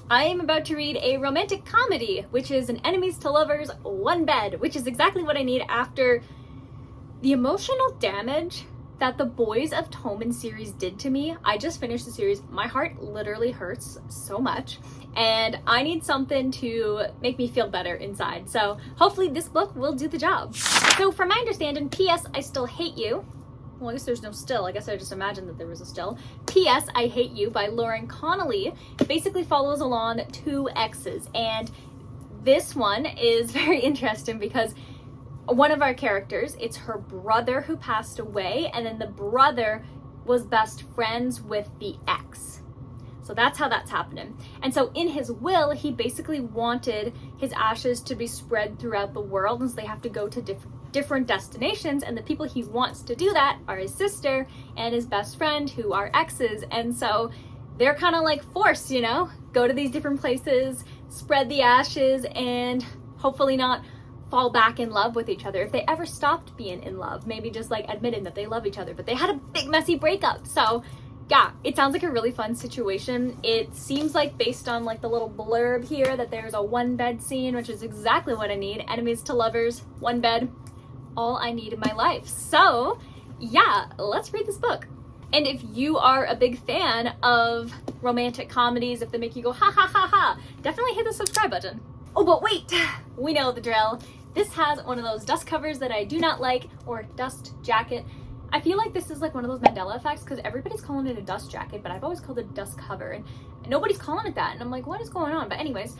I am about to read a romantic comedy, which is an enemies to lovers, one bed, which is exactly what I need after the emotional damage that the Boys of Tommen series did to me. I just finished the series. My heart literally hurts so much, and I need something to make me feel better inside. So hopefully this book will do the job. So from my understanding, P.S. I still hate you. Well, I guess there's no still. I guess I just imagined that there was a still. P.S. I Hate You by Lauren Connolly basically follows along two exes. And this one is very interesting because one of our characters, it's her brother who passed away, and then the brother was best friends with the ex. So that's how that's happening. And so in his will, he basically wanted his ashes to be spread throughout the world, and so they have to go to different destinations, and the people he wants to do that are his sister and his best friend, who are exes. And so they're kind of like forced, you know, go to these different places, spread the ashes, and hopefully not fall back in love with each other. If they ever stopped being in love, maybe just like admitting that they love each other, but they had a big messy breakup. So yeah, it sounds like a really fun situation. It seems like, based on like the little blurb here, that there's a one bed scene, which is exactly what I need. Enemies to lovers, one bed, all I need in my life. So yeah, let's read this book. And if you are a big fan of romantic comedies, if they make you go ha ha ha ha, definitely hit the subscribe button. Oh, but wait, we know the drill. This has one of those dust covers that I do not like, or dust jacket. I feel like this is like one of those Mandela effects, because everybody's calling it a dust jacket, but I've always called it a dust cover, and nobody's calling it that. And I'm like, what is going on? But anyways,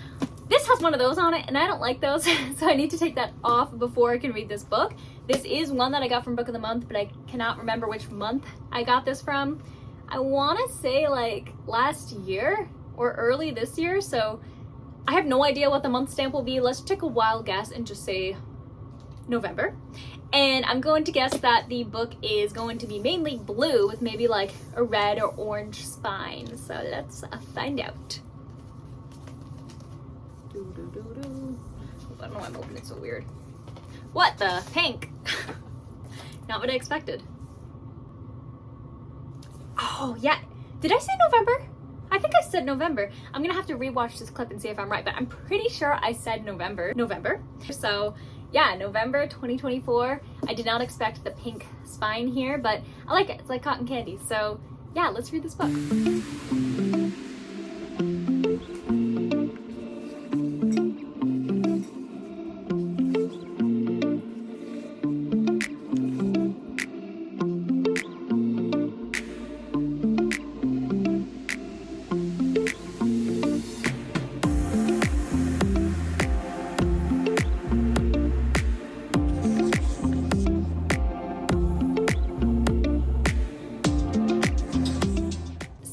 this has one of those on it, and I don't like those, so I need to take that off before I can read this book. This is one that I got from Book of the Month, but I cannot remember which month I got this from. I want to say like last year or early this year, so I have no idea what the month stamp will be. Let's take a wild guess and just say November. And I'm going to guess that the book is going to be mainly blue with maybe like a red or orange spine. So let's find out. I don't know why I'm opening it so weird. What the? Pink. Not what I expected. Oh yeah. Did I say November? I think I said November. I'm gonna have to rewatch this clip and see if I'm right, but I'm pretty sure I said November. So yeah, November 2024. I did not expect the pink spine here, but I like it. It's like cotton candy. So yeah, let's read this book.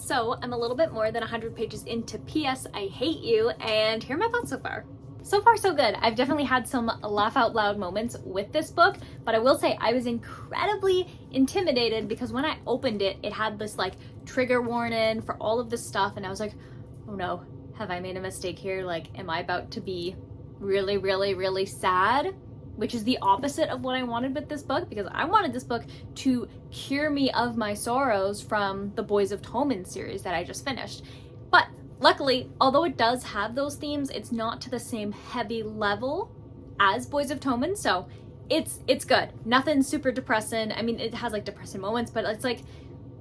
So I'm a little bit more than 100 pages into P.S. I Hate You, and here are my thoughts so far. So far, so good. I've definitely had some laugh out loud moments with this book, but I will say I was incredibly intimidated because when I opened it, it had this like trigger warning for all of this stuff, and I was like, oh no, have I made a mistake here? Like, am I about to be really, really, really sad? Which is the opposite of what I wanted with this book, because I wanted this book to cure me of my sorrows from the Boys of Tommen series that I just finished. But luckily, although it does have those themes, it's not to the same heavy level as Boys of Tommen, so it's good. Nothing super depressing. I mean, it has like depressing moments, but it's like,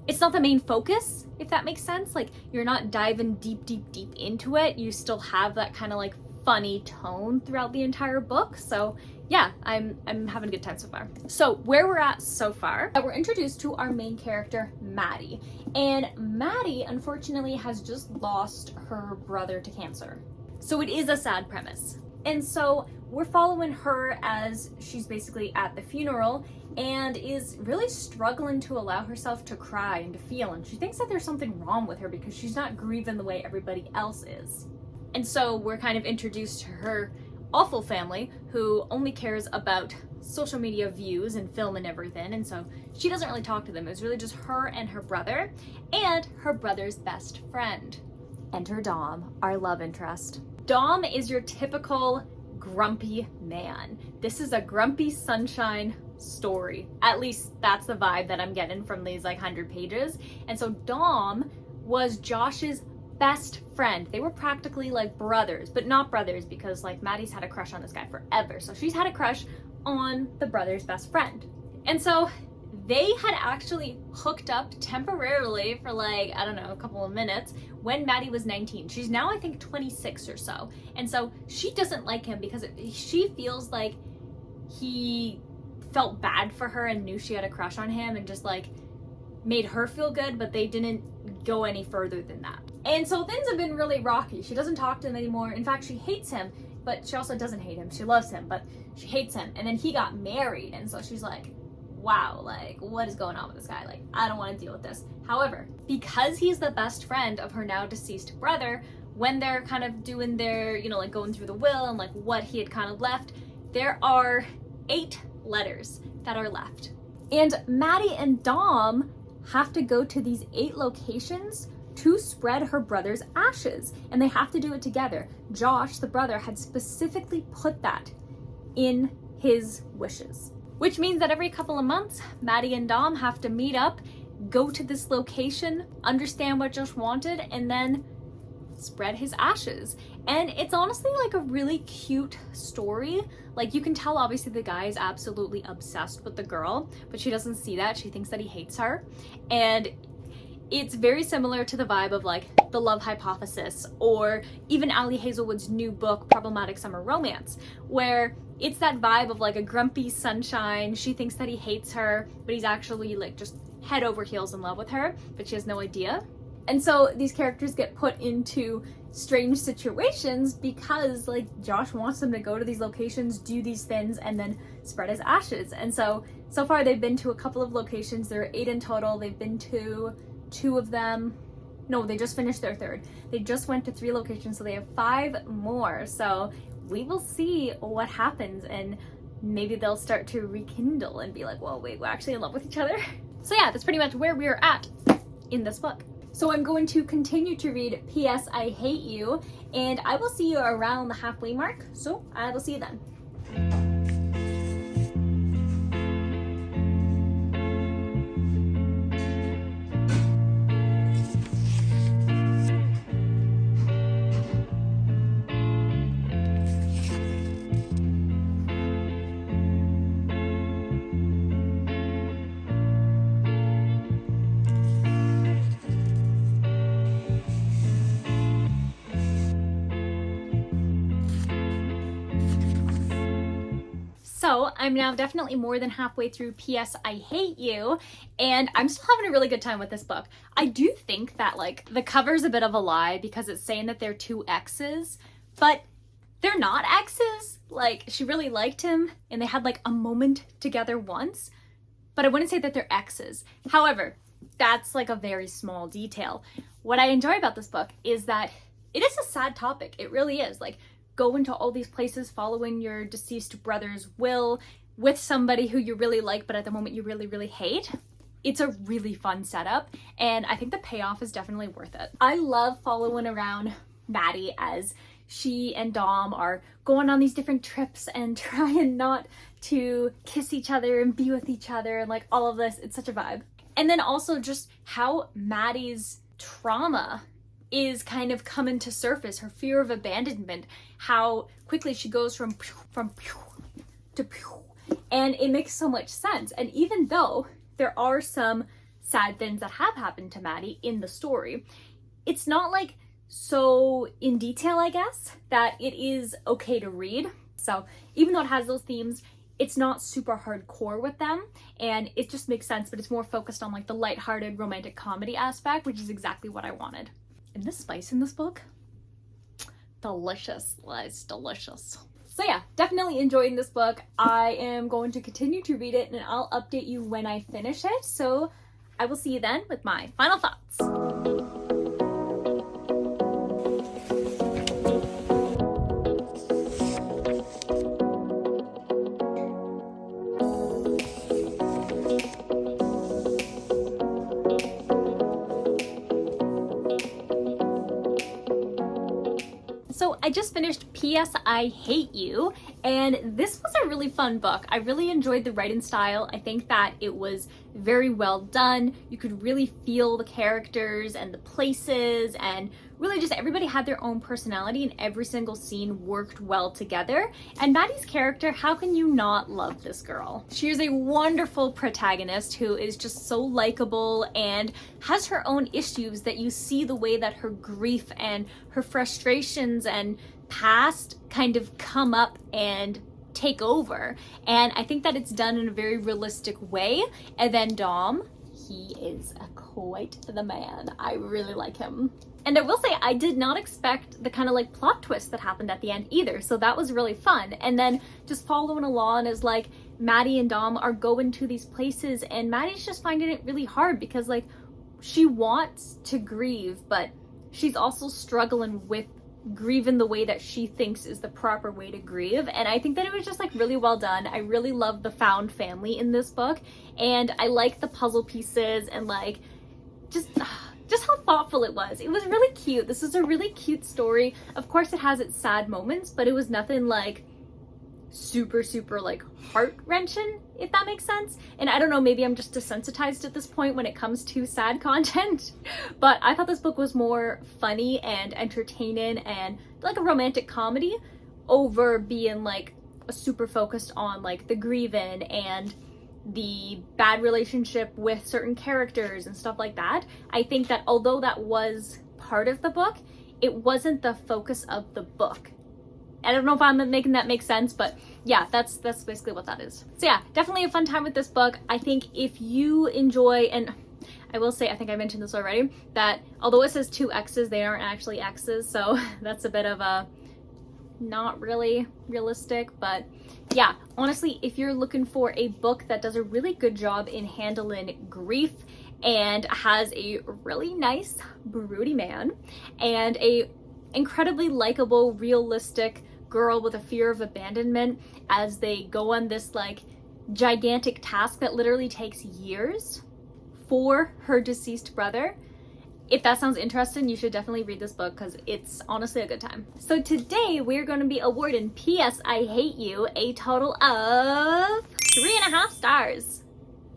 it's not the main focus, if that makes sense. Like, you're not diving deep into it. You still have that kind of like funny tone throughout the entire book. So yeah, I'm having a good time so far. So where we're at so far, we're introduced to our main character, Maddie. And Maddie, unfortunately, has just lost her brother to cancer. So it is a sad premise. And so we're following her as she's basically at the funeral and is really struggling to allow herself to cry and to feel. And she thinks that there's something wrong with her because she's not grieving the way everybody else is. And so we're kind of introduced to her awful family who only cares about social media views and film and everything, and so she doesn't really talk to them. It's really just her and her brother and her brother's best friend. Enter Dom, our love interest. Dom is your typical grumpy man. This is a grumpy sunshine story. At least that's the vibe that I'm getting from these like 100 pages. And so Dom was Josh's best friend. They were practically like brothers, but not brothers because like Maddie's had a crush on this guy forever. So she's had a crush on the brother's best friend. And so they had actually hooked up temporarily for like, I don't know, a couple of minutes when Maddie was 19. She's now, I think, 26 or so. And so she doesn't like him because she feels like he felt bad for her and knew she had a crush on him and just like made her feel good, but they didn't go any further than that. And so things have been really rocky. She doesn't talk to him anymore. In fact, she hates him, but she also doesn't hate him. She loves him, but she hates him. And then he got married, and so she's like, wow, like, what is going on with this guy? Like, I don't want to deal with this. However, because he's the best friend of her now deceased brother, when they're kind of doing their, you know, like going through the will and like what he had kind of left, there are 8 letters that are left. And Maddie and Dom have to go to these 8 locations to spread her brother's ashes, and they have to do it together. Josh, the brother, had specifically put that in his wishes. Which means that every couple of months, Maddie and Dom have to meet up, go to this location, understand what Josh wanted, and then spread his ashes. And it's honestly like a really cute story. Like, you can tell obviously the guy is absolutely obsessed with the girl, but she doesn't see that. She thinks that he hates her. And it's very similar to the vibe of like The Love Hypothesis, or even Ali Hazelwood's new book, Problematic Summer Romance, where it's that vibe of like a grumpy sunshine. She thinks that he hates her, but he's actually like just head over heels in love with her, but she has no idea. And so these characters get put into strange situations because like Josh wants them to go to these locations, do these things, and then spread his ashes. And so far they've been to a couple of locations. There are 8 in total. They've been to 2 of them. No, they just finished their 3rd. They just went to 3 locations, so they have 5 more. So we will see what happens, and maybe they'll start to rekindle and be like, well, wait, we're actually in love with each other. So yeah, that's pretty much where we're at in this book. So I'm going to continue to read P.S. I Hate You, and I will see you around the halfway mark. So I will see you then. So I'm now definitely more than halfway through P.S. I Hate You, and I'm still having a really good time with this book. I do think that like the cover's a bit of a lie because it's saying that they're 2 exes, but they're not exes. Like, she really liked him and they had like a moment together once, but I wouldn't say that they're exes. However, that's like a very small detail. What I enjoy about this book is that it is a sad topic. It really is. Like, go into all these places following your deceased brother's will with somebody who you really like, but at the moment you really, really hate. It's a really fun setup, and I think the payoff is definitely worth it. I love following around Maddie as she and Dom are going on these different trips and trying not to kiss each other and be with each other and like all of this. It's such a vibe. And then also just how Maddie's trauma is kind of coming to surface, her fear of abandonment, how quickly she goes from to, and it makes so much sense. And even though there are some sad things that have happened to Maddie in the story, it's not like so in detail, I guess, that it is okay to read. So even though it has those themes, it's not super hardcore with them, and it just makes sense, but it's more focused on like the lighthearted romantic comedy aspect, which is exactly what I wanted. And the spice in this book, delicious. It's delicious. So yeah, definitely enjoying this book. I am going to continue to read it, and I'll update you when I finish it. So I will see you then with my final thoughts. So I just finished P.S. I Hate You, and this was a really fun book. I really enjoyed the writing style. I think that it was very well done. You could really feel the characters and the places, and really just everybody had their own personality and every single scene worked well together. And Maddie's character, how can you not love this girl? She is a wonderful protagonist who is just so likable and has her own issues that you see the way that her grief and her frustrations and past kind of come up and take over. And I think that it's done in a very realistic way. And then Dom, he is quite the man. I really like him. And I will say, I did not expect the kind of like plot twist that happened at the end either. So that was really fun. And then just following along is like Maddie and Dom are going to these places, and Maddie's just finding it really hard because like she wants to grieve, but she's also struggling with grieve in the way that she thinks is the proper way to grieve. And I think that it was just like really well done. I really love the found family in this book, and I like the puzzle pieces and like just how thoughtful it was. It was really cute. This is a really cute story. Of course it has its sad moments, but it was nothing like super like heart-wrenching, if that makes sense. And I don't know, maybe I'm just desensitized at this point when it comes to sad content, but I thought this book was more funny and entertaining and like a romantic comedy over being like a super focused on like the grieving and the bad relationship with certain characters and stuff like that. I think that although that was part of the book, it wasn't the focus of the book. I don't know if I'm making that make sense, but yeah, that's basically what that is. So yeah, definitely a fun time with this book. I think if you enjoy, and I will say, I think I mentioned this already, that although it says 2 X's, they aren't actually X's, so that's a bit of a not really realistic. But yeah, honestly, if you're looking for a book that does a really good job in handling grief and has a really nice broody man and a incredibly likable, realistic girl with a fear of abandonment as they go on this like gigantic task that literally takes years for her deceased brother. If that sounds interesting, you should definitely read this book because it's honestly a good time. So today we're going to be awarding P.S. I Hate You a total of 3.5 stars.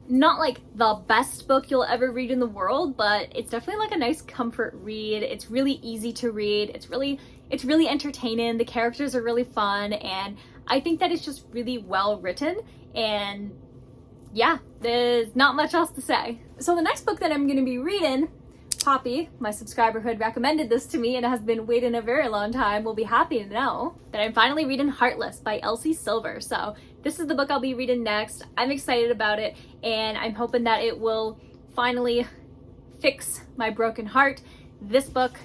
Not like the best book you'll ever read in the world, but it's definitely like a nice comfort read. It's really easy to read. It's really entertaining. The characters are really fun, and I think that it's just really well written. And yeah, there's not much else to say. So the next book that I'm going to be reading, Poppy, my subscriber who had recommended this to me and has been waiting a very long time, will be happy to know that I'm finally reading Heartless by Elsie Silver. So this is the book I'll be reading next. I'm excited about it, and I'm hoping that it will finally fix my broken heart. This book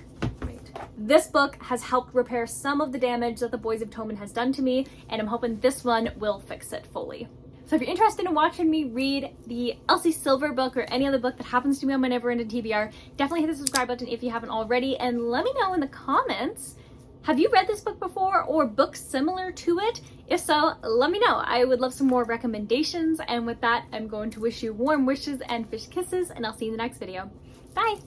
has helped repair some of the damage that the Boys of Tommen has done to me, and I'm hoping this one will fix it fully. So if you're interested in watching me read the Elsie Silver book or any other book that happens to me on my never-ending TBR, definitely hit the subscribe button if you haven't already, and let me know in the comments, have you read this book before or books similar to it? If so, let me know. I would love some more recommendations, and with that, I'm going to wish you warm wishes and fish kisses, and I'll see you in the next video. Bye!